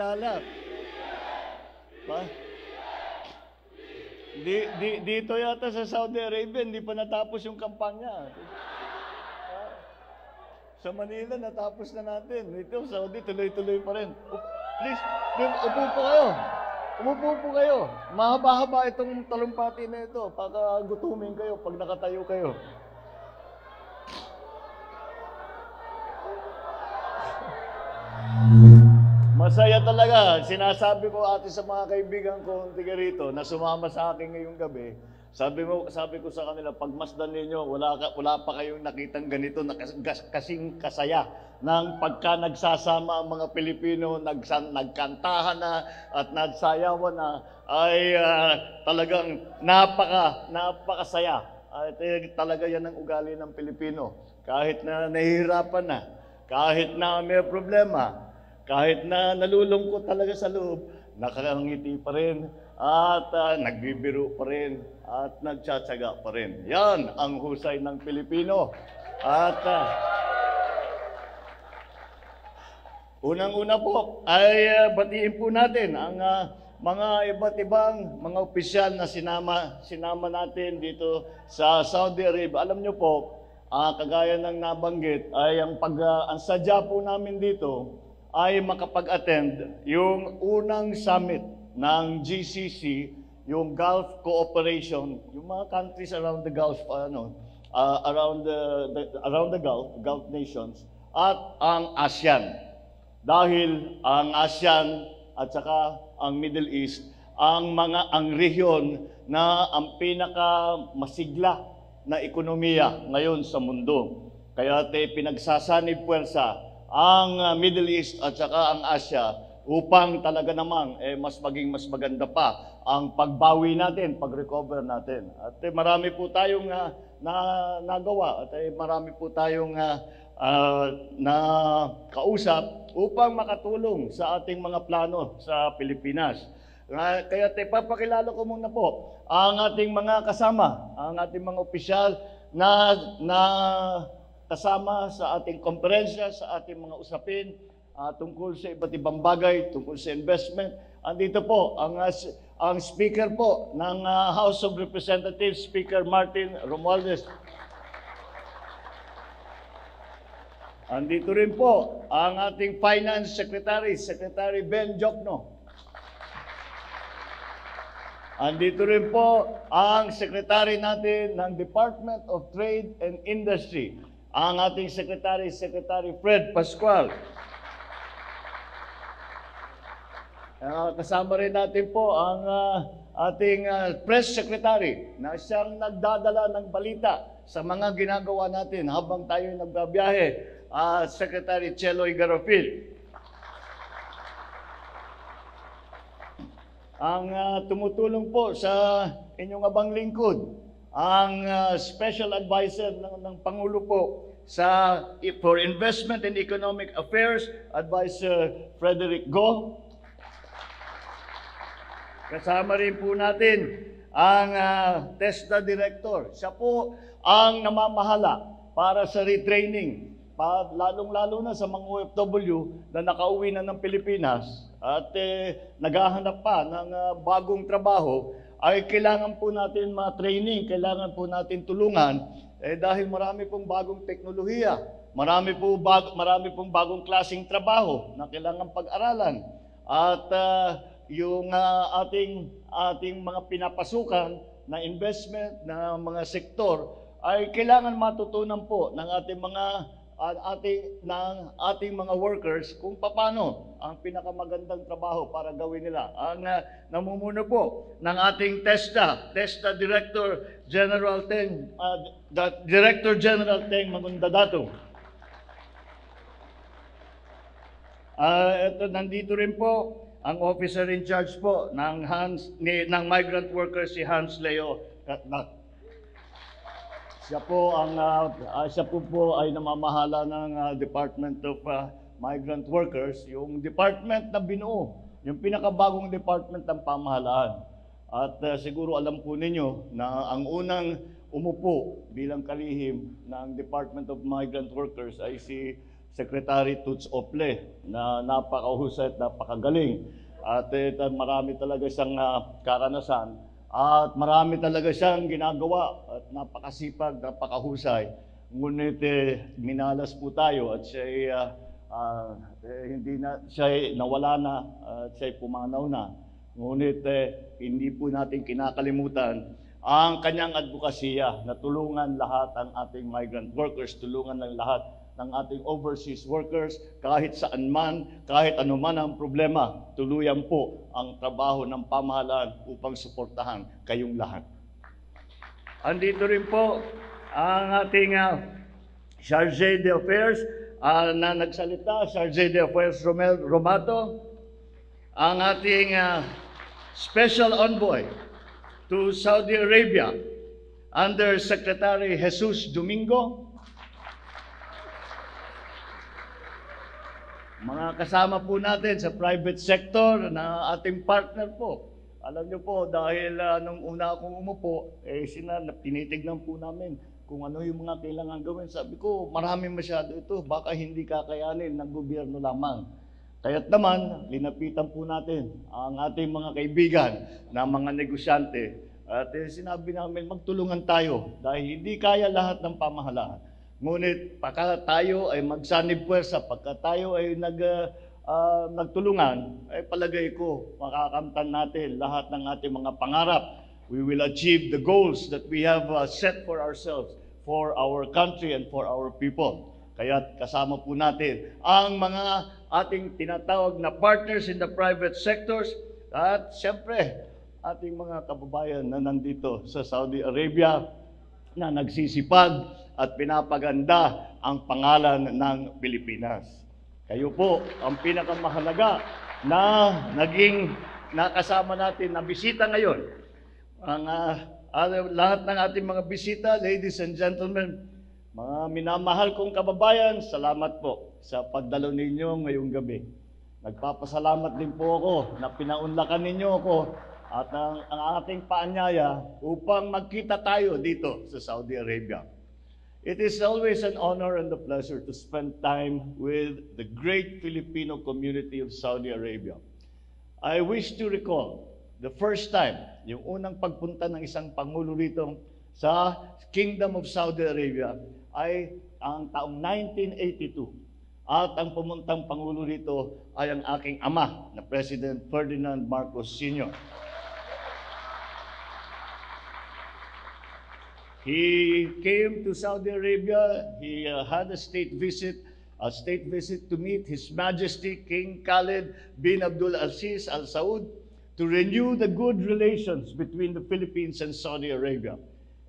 Lala. Pa? Dito yata sa Saudi Arabia, hindi pa natapos yung kampanya. Sa Manila, natapos na natin. Dito, Saudi, tuloy-tuloy pa rin. Please, upo po kayo. Umupo po kayo. Mahaba-haba itong talumpati na ito. Para gutumin kayo pag nakatayo kayo. Masaya talaga. Sinasabi ko ate sa mga kaibigan ko tiga rito na sumama sa akin ngayong gabi. Sabi ko sa kanila, pagmasdan ninyo, wala pa kayong nakitang ganito na kasing kasaya ng pagka nagsasama ang mga Pilipino, nagkantahan na at nagsayawan na, ay talagang napakasaya. At talaga yan ang ugali ng Pilipino. Kahit na nahihirapan na, kahit na may problema, kahit na nalulungkot talaga sa loob, nakangiti pa rin at nagbibiro pa rin at nagtsatsaga pa rin. Yan ang husay ng Pilipino. At unang-una po ay batiin po natin ang mga iba't ibang mga opisyal na sinama natin dito sa Saudi Arabia. Alam nyo po, kagaya ng nabanggit, ay ang sadya po namin dito ay makapag-attend yung unang summit ng GCC, yung Gulf Cooperation, yung mga countries around the Gulf, around the Gulf nations, at ang ASEAN. Dahil ang ASEAN at saka ang Middle East, ang rehiyon na ang pinakamasigla na ekonomiya ngayon sa mundo. Kaya pinagsasanib puwersa ang Middle East at saka ang Asia upang talaga namang mas maganda pa ang pagbawi natin, pag-recover natin. At marami po tayong nagawa at marami po tayong na kausap upang makatulong sa ating mga plano sa Pilipinas. Kaya papakilala ko muna po ang ating mga kasama, ang ating mga opisyal na kasama sa ating komperensya, sa ating mga usapin tungkol sa iba't ibang bagay, tungkol sa investment. Andito po ang speaker po ng House of Representatives, Speaker Martin Romualdez. Andito rin po ang ating Finance Secretary, Secretary Ben Jokno. Andito rin po ang Secretary natin ng Department of Trade and Industry, ang ating Secretary Fred Pascual. Kasama rin natin po ang ating Press Secretary na siyang nagdadala ng balita sa mga ginagawa natin habang tayo nagbabiyahe, Secretary Cheloy Garofil. Ang tumutulong po sa inyong abang lingkod, ang Special Advisor ng Pangulo po for Investment and Economic Affairs, Advisor Frederick Go. Kasama rin po natin ang TESDA Director. Siya po ang namamahala para sa retraining, lalong-lalo na sa mga OFW na nakauwi na ng Pilipinas at naghahanap pa ng bagong trabaho. Ay kailangan po natin ma-training, kailangan po natin tulungan dahil marami pong bagong teknolohiya, marami pong bagong klaseng trabaho na kailangan pag-aralan. At yung ating mga pinapasukan na investment na mga sektor ay kailangan matutunan po ng ating mga workers kung paano ang pinakamagandang trabaho para gawin nila. Ang namumuno po ng ating TESDA Director General Teng Magundadato. Nandito rin po ang officer in charge po ng migrant workers, si Hans Leo Katnak. Siya po ay namamahala ng Department of Migrant Workers, yung department na binuo, yung pinakabagong department ng pamahalaan. At siguro alam po ninyo na ang unang umupo bilang kalihim ng Department of Migrant Workers ay si Secretary Toots Ople na napakahusay at napakagaling. At marami talaga siyang karanasan at marami talaga siyang ginagawa at napakasipag, napakahusay. Ngunit minalas po tayo at hindi na siya nawala na at siya pumanaw na. Ngunit hindi po natin kinakalimutan ang kanyang advokasya na tulungan lahat ang ating migrant workers, tulungan ng lahat ng ating overseas workers, kahit saan man, kahit anuman ang problema, tuluyan po ang trabaho ng pamahalaan upang suportahan kayong lahat. Andito rin po ang ating Chargé d'Affaires na nagsalita, Chargé d'Affaires Romel Romato, ang ating Special Envoy to Saudi Arabia, Under Secretary Jesus Domingo, mga kasama po natin sa private sector na ating partner po. Alam niyo po, dahil nung una akong umupo, tinitignan po namin kung ano yung mga kailangan gawin. Sabi ko, marami masyado ito, baka hindi kakayanin ng gobyerno lamang. Kaya't naman, linapitan po natin ang ating mga kaibigan na mga negosyante. At sinabi namin, magtulungan tayo dahil hindi kaya lahat ng pamahalaan. Ngunit pagka tayo ay magsanib puwersa, pagka tayo ay nagtulungan, ay palagay ko, makakamtan natin lahat ng ating mga pangarap. We will achieve the goals that we have set for ourselves, for our country and for our people. Kaya kasama po natin ang mga ating tinatawag na partners in the private sectors at siyempre ating mga kababayan na nandito sa Saudi Arabia na nagsisipag at pinapaganda ang pangalan ng Pilipinas. Kayo po ang pinakamahalaga na naging nakasama natin na bisita ngayon. Ang lahat ng ating mga bisita, ladies and gentlemen, mga minamahal kong kababayan, salamat po sa pagdalo ninyo ngayong gabi. Nagpapasalamat din po ako na pinaunlakan ninyo ako at ang ating paanyaya upang magkita tayo dito sa Saudi Arabia. It is always an honor and a pleasure to spend time with the great Filipino community of Saudi Arabia. I wish to recall the first time, yung unang pagpunta ng isang pangulo rito sa Kingdom of Saudi Arabia ay ang taong 1982. At ang pumuntang pangulo rito ay ang aking ama na President Ferdinand Marcos Sr. He came to Saudi Arabia. He had a state visit to meet His Majesty King Khalid bin Abdul Aziz Al Saud to renew the good relations between the Philippines and Saudi Arabia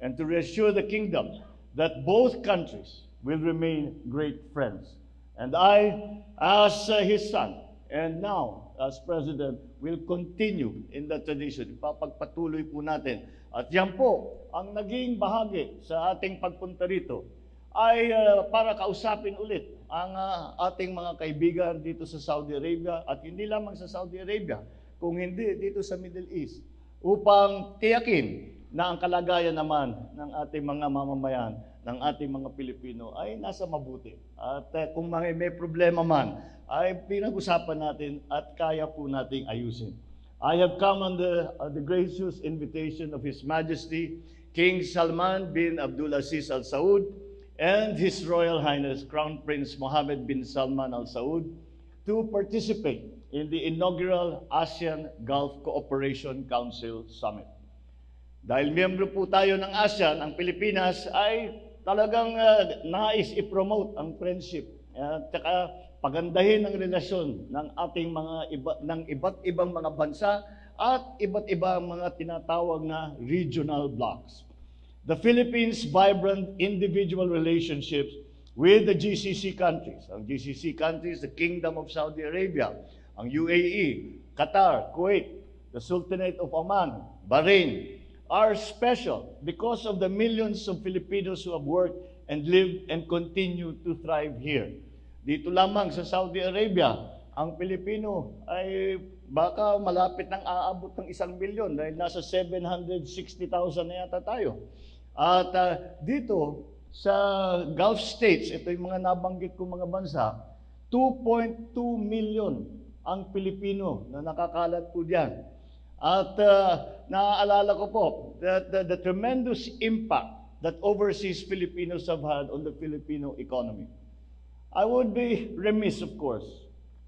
and to reassure the kingdom that both countries will remain great friends. And I, as his son, and now as president, will continue in that tradition. Ipapagpatuloy po natin. At yan po, ang naging bahagi sa ating pagpunta rito ay para kausapin ulit ang ating mga kaibigan dito sa Saudi Arabia at hindi lamang sa Saudi Arabia, kung hindi dito sa Middle East, upang tiyakin na ang kalagayan naman ng ating mga mamamayan, ng ating mga Pilipino ay nasa mabuti. At kung may problema man, ay pinag-usapan natin at kaya po nating ayusin. I have come on the gracious invitation of His Majesty King Salman bin Abdul Aziz Al Saud and His Royal Highness Crown Prince Mohammed bin Salman Al Saud to participate in the inaugural ASEAN Gulf Cooperation Council Summit. Dahil miyembro po tayo ng ASEAN, ang Pilipinas ay talagang nais i-promote ang friendship at pagandahin ang relasyon ng ating iba't ibang mga bansa at iba't ibang mga tinatawag na regional blocs. The Philippines' vibrant individual relationships with the GCC countries, ang GCC countries, the Kingdom of Saudi Arabia, ang UAE, Qatar, Kuwait, the Sultanate of Oman, Bahrain, are special because of the millions of Filipinos who have worked and lived and continue to thrive here. Dito lamang sa Saudi Arabia, ang Pilipino ay baka malapit ng aabot ng 1 milyon dahil nasa 760,000 na yata tayo. At dito Sa Gulf States, ito yung mga nabanggit kong mga bansa, 2.2 million ang Pilipino na nakakalat po diyan. At naaalala ko po that the tremendous impact that overseas Filipinos have had on the Filipino economy. I would be remiss, of course,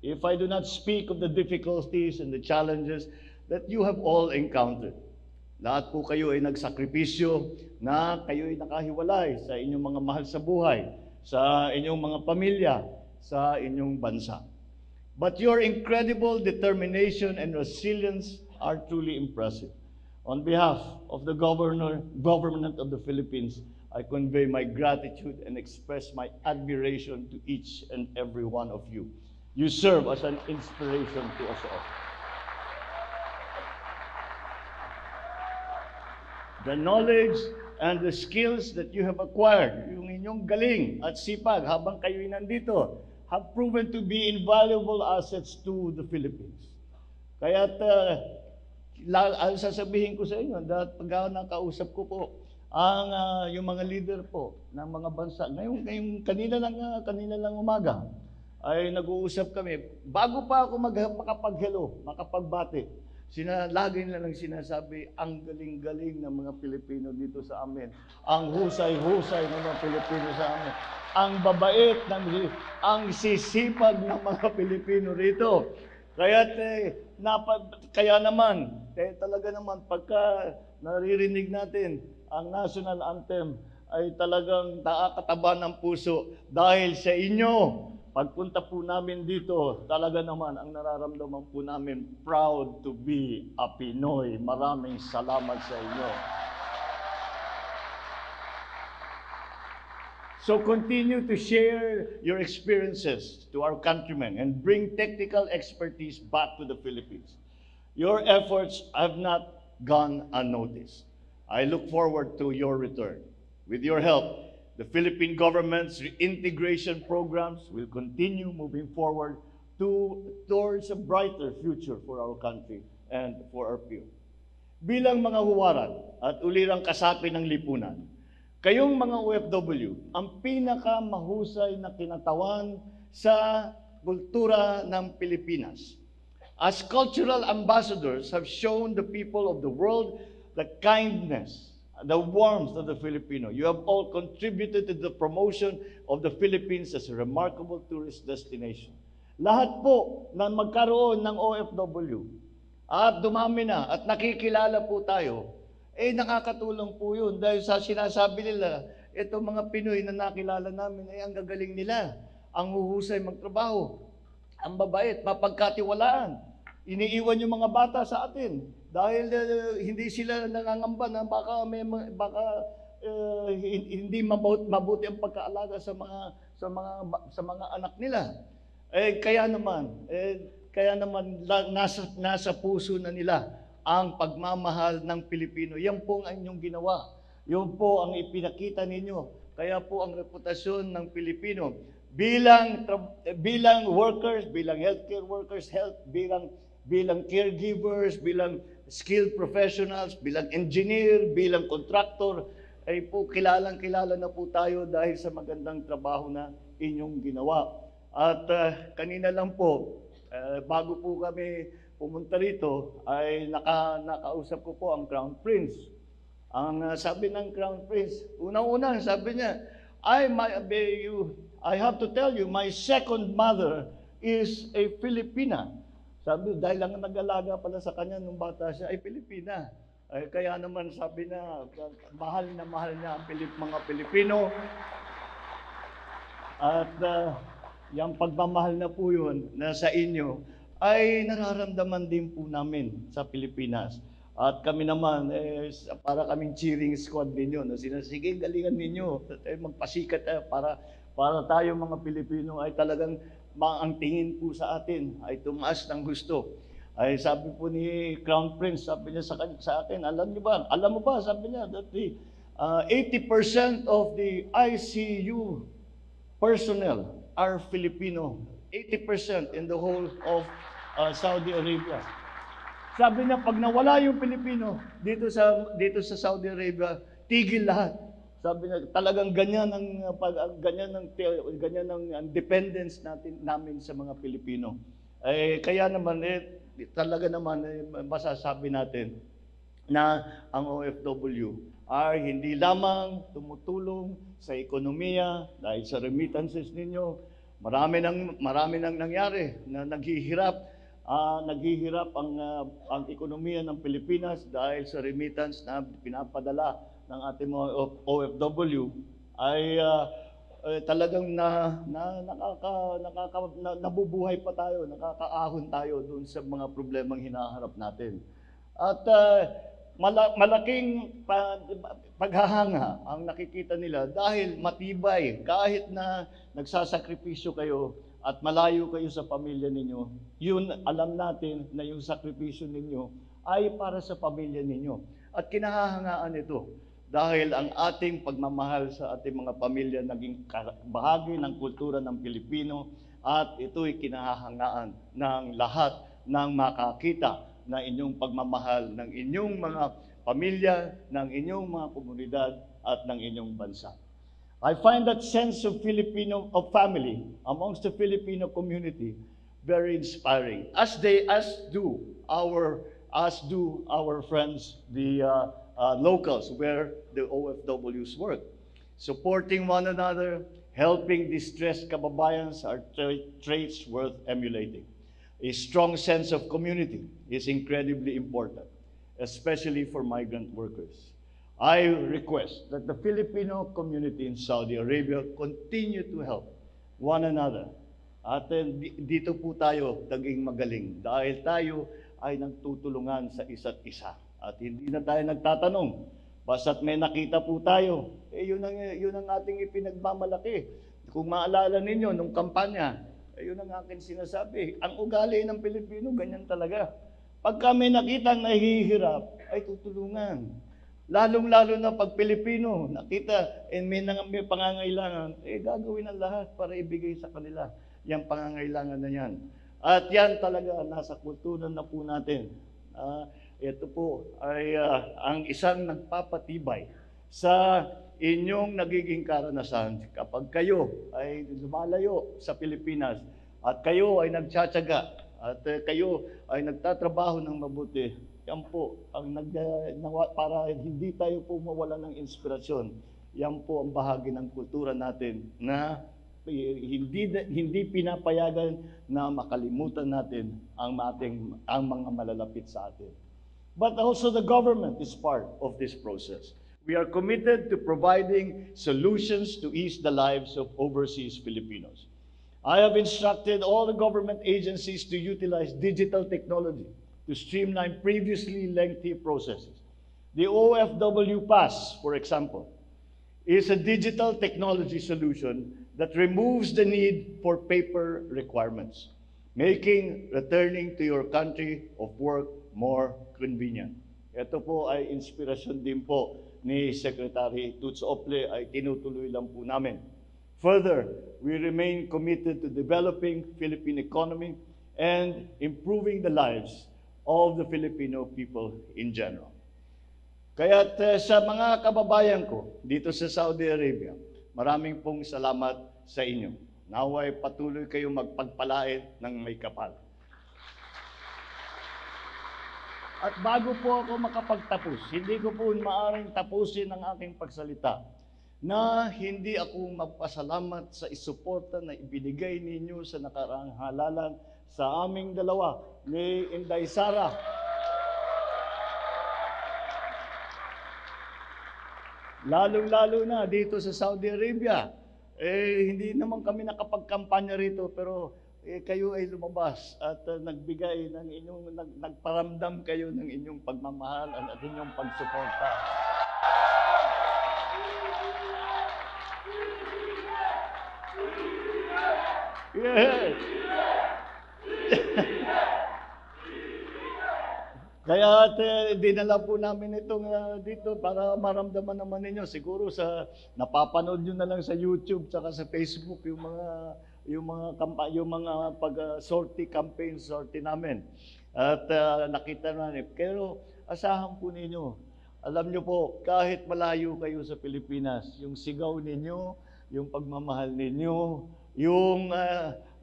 if I do not speak of the difficulties and the challenges that you have all encountered. Lahat po kayo ay nagsakripisyo na kayo ay nakahiwalay sa inyong mga mahal sa buhay, sa inyong mga pamilya, sa inyong bansa. But your incredible determination and resilience are truly impressive. On behalf of the government of the Philippines, I convey my gratitude and express my admiration to each and every one of you. You serve as an inspiration to us all. The knowledge and the skills that you have acquired, yung inyong galing at sipag habang kayo'y nandito, have proven to be invaluable assets to the Philippines. Kaya't sasabihin ko sa inyo, dahil pag nakausap ko po, yung mga leader po ng mga bansa, ngayon kanina lang umaga, ay nag-uusap kami. Bago pa ako makapag-hello, makapagbati, lagi na lang sinasabi, ang galing-galing ng mga Pilipino dito sa amin. Ang husay-husay ng mga Pilipino sa amin. Ang babait, ang sisipag ng mga Pilipino rito. Kaya naman, talaga naman, pagka naririnig natin ang national anthem, ay talagang nakakataba ng puso dahil sa inyo. Pagpunta po namin dito, talaga naman ang nararamdaman po namin, proud to be a Pinoy. Maraming salamat sa inyo. So continue to share your experiences to our countrymen and bring technical expertise back to the Philippines. Your efforts have not gone unnoticed. I look forward to your return. With your help, the Philippine government's reintegration programs will continue moving forward towards a brighter future for our country and for our people. Bilang mga huwaran at ulirang kasapi ng lipunan, kayong mga OFW ang pinakamahusay na kinatawan sa kultura ng Pilipinas. As cultural ambassadors have shown the people of the world the kindness, the warmth of the Filipino. You have all contributed to the promotion of the Philippines as a remarkable tourist destination. Lahat po na magkaroon ng OFW at dumami na at nakikilala po tayo, nakakatulong po yun dahil sa sinasabi nila, ito mga Pinoy na nakilala namin, ang gagaling nila, ang huhusay magtrabaho, ang babait, mapagkatiwalaan. Iniiwan yung mga bata sa atin dahil hindi sila nangangamba na baka hindi mabuti ang pagkaalaga sa mga anak nila. Kaya naman nasa puso na nila ang pagmamahal ng Pilipino. Yan po ang inyong ginawa. Yan po ang ipinakita ninyo. Kaya po ang reputasyon ng Pilipino bilang workers, bilang healthcare workers, bilang caregivers, bilang skilled professionals, bilang engineer, bilang contractor, ay po kilalang-kilala na po tayo dahil sa magandang trabaho na inyong ginawa. At kanina lang po, bago po kami pumunta rito, ay nakausap ko po ang Crown Prince. Ang sabi ng Crown Prince, unang-una sabi niya, I have to tell you, my second mother is a Filipina. Sabi, dahil lang nag-alaga pala sa kanya nung bata siya, ay Pilipina. Kaya naman sabi na, mahal na mahal niya ang mga Pilipino. At yung pagmamahal na po yun na sa inyo, ay nararamdaman din po namin sa Pilipinas. At kami naman, para kaming cheering squad ninyo, na sige, galingan ninyo, magpasikat para tayo mga Pilipino ay talagang ang tingin po sa atin ay tumaas ng gusto. Ay sabi po ni Crown Prince, sabi niya sa akin, alam mo ba, sabi niya, that 80% of the ICU personnel are Filipino. 80% in the whole of Saudi Arabia. Sabi niya, pag nawala yung Pilipino dito sa Saudi Arabia, tigil lahat. Sabi niya, talagang ganyan ang dependence namin sa mga Pilipino. Kaya naman talaga naman masasabi natin na ang OFW ay hindi lamang tumutulong sa ekonomiya dahil sa remittances ninyo. Marami nang nangyari na naghihirap ang ekonomiya ng Pilipinas dahil sa remittance na pinapadala ng ating mga OFW ay talagang nabubuhay pa tayo, nakakaahon tayo doon sa mga problemang hinaharap natin. At malaking paghahanga ang nakikita nila dahil matibay, kahit na nagsasakripisyo kayo at malayo kayo sa pamilya ninyo, yun alam natin na yung sakripisyo ninyo ay para sa pamilya ninyo. At kinahahangaan ito dahil ang ating pagmamahal sa ating mga pamilya naging bahagi ng kultura ng Pilipino at ito'y kinahahangaan ng lahat ng makakita na inyong pagmamahal ng inyong mga pamilya, ng inyong mga komunidad at ng inyong bansa. I find that sense of family amongst the Filipino community very inspiring, as do our friends, the locals where the OFWs work. Supporting one another, helping distressed kababayans are traits worth emulating. A strong sense of community is incredibly important, especially for migrant workers. I request that the Filipino community in Saudi Arabia continue to help one another. At dito po tayo naging magaling dahil tayo ay nagtutulungan sa isa't isa. At hindi na tayo nagtatanong, basta't may nakita po tayo, yun ang ating ipinagmamalaki. Kung maalala ninyo, nung kampanya, yun ang aking sinasabi. Ang ugali ng Pilipino, ganyan talaga. Pagka may nakitang nahihirap, ay tutulungan. Lalong-lalo na pag Pilipino, nakita, may pangangailangan, gagawin ang lahat para ibigay sa kanila yung pangangailangan na yan. At yan talaga, nasa kultura na po natin. Ito po ay ang isang nagpapatibay sa inyong nagiging karanasan. Kapag kayo ay lumalayo sa Pilipinas at kayo ay nagtsatsaga at kayo ay nagtatrabaho ng mabuti, yan po ang para hindi tayo po mawala ng inspirasyon. Yan po ang bahagi ng kultura natin na hindi pinapayagan na makalimutan natin ang mga malalapit sa atin. But also the government is part of this process. We are committed to providing solutions to ease the lives of overseas Filipinos. I have instructed all the government agencies to utilize digital technology to streamline previously lengthy processes. The OFW Pass, for example, is a digital technology solution that removes the need for paper requirements, making returning to your country of work more convenient. Ito po ay inspirasyon din po ni Secretary Toots Ople, ay tinutuloy lang po namin. Further, we remain committed to developing Philippine economy and improving the lives of the Filipino people in general. Kaya't sa mga kababayan ko dito sa Saudi Arabia, maraming pong salamat sa inyo. Naway patuloy kayong magpagpalain ng may kapal. At bago po ako makapagtapos, hindi ko po maaaring tapusin ang aking pagsalita na hindi ako magpasalamat sa isuporta na ibinigay ninyo sa nakaraang halalan sa aming dalawa ni Inday Sara. Lalong-lalo na dito sa Saudi Arabia. Hindi naman kami nakapagkampanya rito, pero kayo ay lumabas at nagbigay ng inyong, nagparamdam kayo ng inyong pagmamahal at inyong pagsuporta. Yes. Kaya dinala po namin itong dito para maramdaman naman ninyo. Siguro napapanood nyo na lang sa YouTube tsaka sa Facebook yung mga pag-sortie campaign namin. At nakita namin. Pero asahan po ninyo, Alam nyo po, kahit malayo kayo sa Pilipinas, yung sigaw ninyo, yung pagmamahal ninyo, yung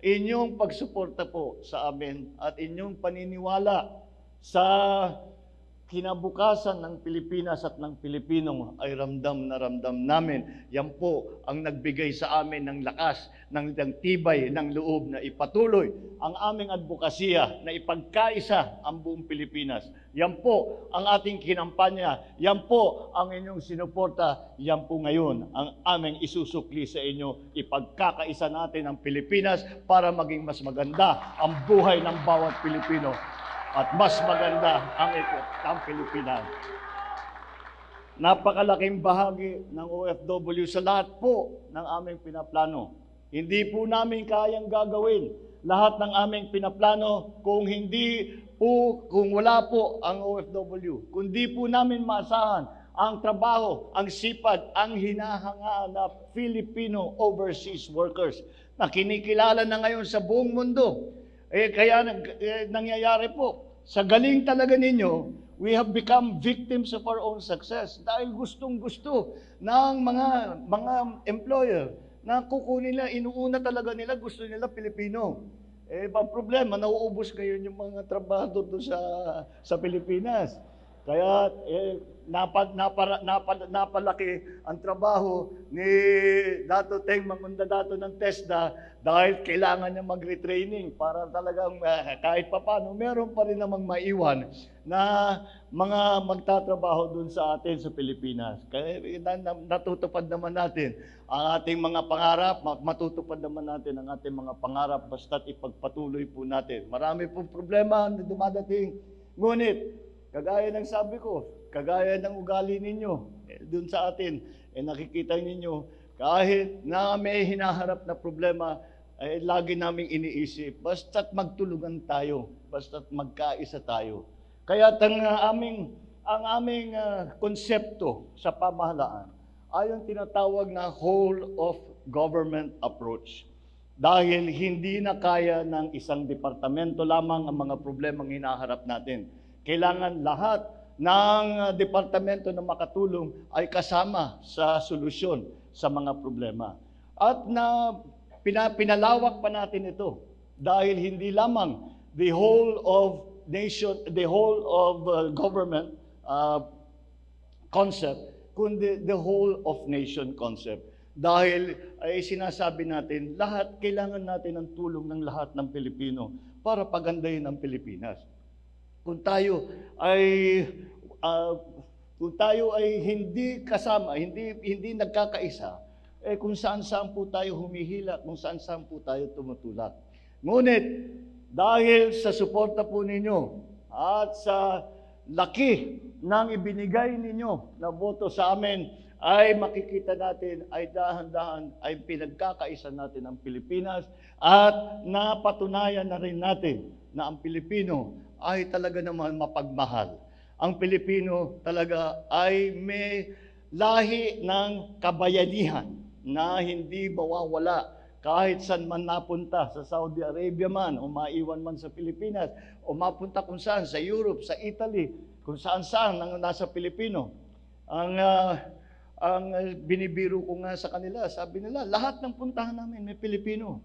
inyong pagsuporta po sa amin at inyong paniniwala sa kinabukasan ng Pilipinas at ng Pilipino ay ramdam na ramdam namin. Yan po ang nagbigay sa amin ng lakas, ng tibay, ng loob na ipatuloy ang aming advokasya na ipagkaisa ang buong Pilipinas. Yan po ang ating kinampanya. Yan po ang inyong sinuporta. Yan po ngayon ang aming isusukli sa inyo. Ipagkakaisa natin ang Pilipinas para maging mas maganda ang buhay ng bawat Pilipino. At mas maganda ang Pilipinas. Napakalaking bahagi ng OFW sa lahat po ng aming pinaplano. Hindi po namin kayang gagawin lahat ng aming pinaplano kung wala po ang OFW. Kung di po namin maasahan ang trabaho, ang sipag, ang hinahanga na Filipino overseas workers na kinikilala na ngayon sa buong mundo. Kaya nangyayari po, sa galing talaga ninyo, we have become victims of our own success dahil gustong-gusto ng mga employer na kukunin nila, inuuna talaga nila, gusto nila Pilipino. Ang problema, nauubos ngayon yung mga trabahador doon sa Pilipinas. Kaya napalaki ang trabaho ni Dato Teng Mangundadato ng TESDA dahil kailangan niya mag-retraining para talagang kahit papano meron pa rin namang maiwan na mga magtatrabaho dun sa atin sa Pilipinas. Kaya natutupad naman natin ang ating mga pangarap, matutupad naman natin ang ating mga pangarap basta't ipagpatuloy po natin. Marami pong problema na dumadating, ngunit kagaya ng sabi ko, kagaya ng ugali ninyo, dun sa atin, nakikita ninyo, kahit na may hinaharap na problema, lagi naming iniisip, basta't magtulungan tayo, basta't magkaisa tayo. Kaya ang aming konsepto sa pamahalaan ay yung tinatawag na whole of government approach. Dahil hindi na kaya ng isang departamento lamang ang mga problemang hinaharap natin. Kailangan lahat ng departamento na makatulong ay kasama sa solusyon sa mga problema. At pinalawak pa natin ito dahil hindi lamang the whole of government concept, kundi the whole of nation concept. Dahil ay sinasabi natin, kailangan natin ang tulong ng lahat ng Pilipino para pagandahin ang Pilipinas. Kung tayo ay hindi kasama, hindi nagkakaisa, kung saan-saan po tayo humihila, kung saan-saan po tayo tumutulak. Ngunit, dahil sa suporta po ninyo at sa laki ng ibinigay ninyo na boto sa amin, ay makikita natin, ay dahan-dahan, ay pinagkakaisa natin ang Pilipinas at napatunayan na rin natin na ang Pilipino ay talaga naman mapagmahal. Ang Pilipino talaga ay may lahi ng kabayanihan na hindi mawawala kahit saan man napunta, sa Saudi Arabia man, o maiwan man sa Pilipinas, o mapunta kung saan, sa Europe, sa Italy, kung saan-saan nasa Pilipino. Ang binibiro ko nga sa kanila, sabi nila, lahat ng puntahan namin may Pilipino.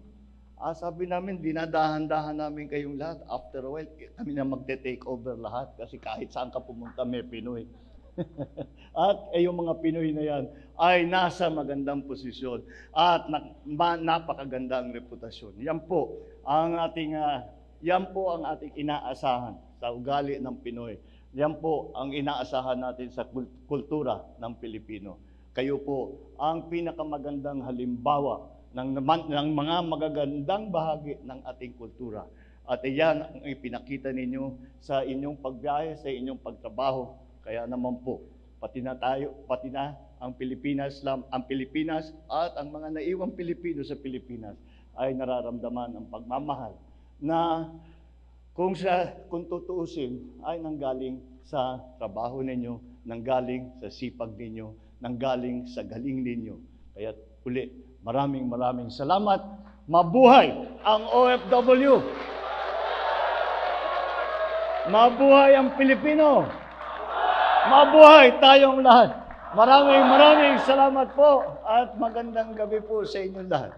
Sabi namin, dinadahan-dahan namin kayong lahat. After a while, kami na magte-take over lahat kasi kahit saan ka pumunta may Pinoy. At yung mga Pinoy na yan ay nasa magandang posisyon at napakagandang reputasyon. Yan po ang ating inaasahan sa ugali ng Pinoy. Yan po ang inaasahan natin sa kultura ng Pilipino. Kayo po ang pinakamagandang halimbawa ng mga magagandang bahagi ng ating kultura. At iyan ang ipinakita ninyo sa inyong pagbiyahe, sa inyong pagtrabaho. Kaya naman po, pati na ang Pilipinas at ang mga naiwang Pilipino sa Pilipinas ay nararamdaman ang pagmamahal na kung tutuusin ay nanggaling sa trabaho ninyo, nanggaling sa sipag ninyo, nanggaling sa galing ninyo. Kaya uli, maraming salamat. Mabuhay ang OFW! Mabuhay ang Pilipino! Mabuhay tayong lahat. Maraming salamat po at magandang gabi po sa inyong lahat.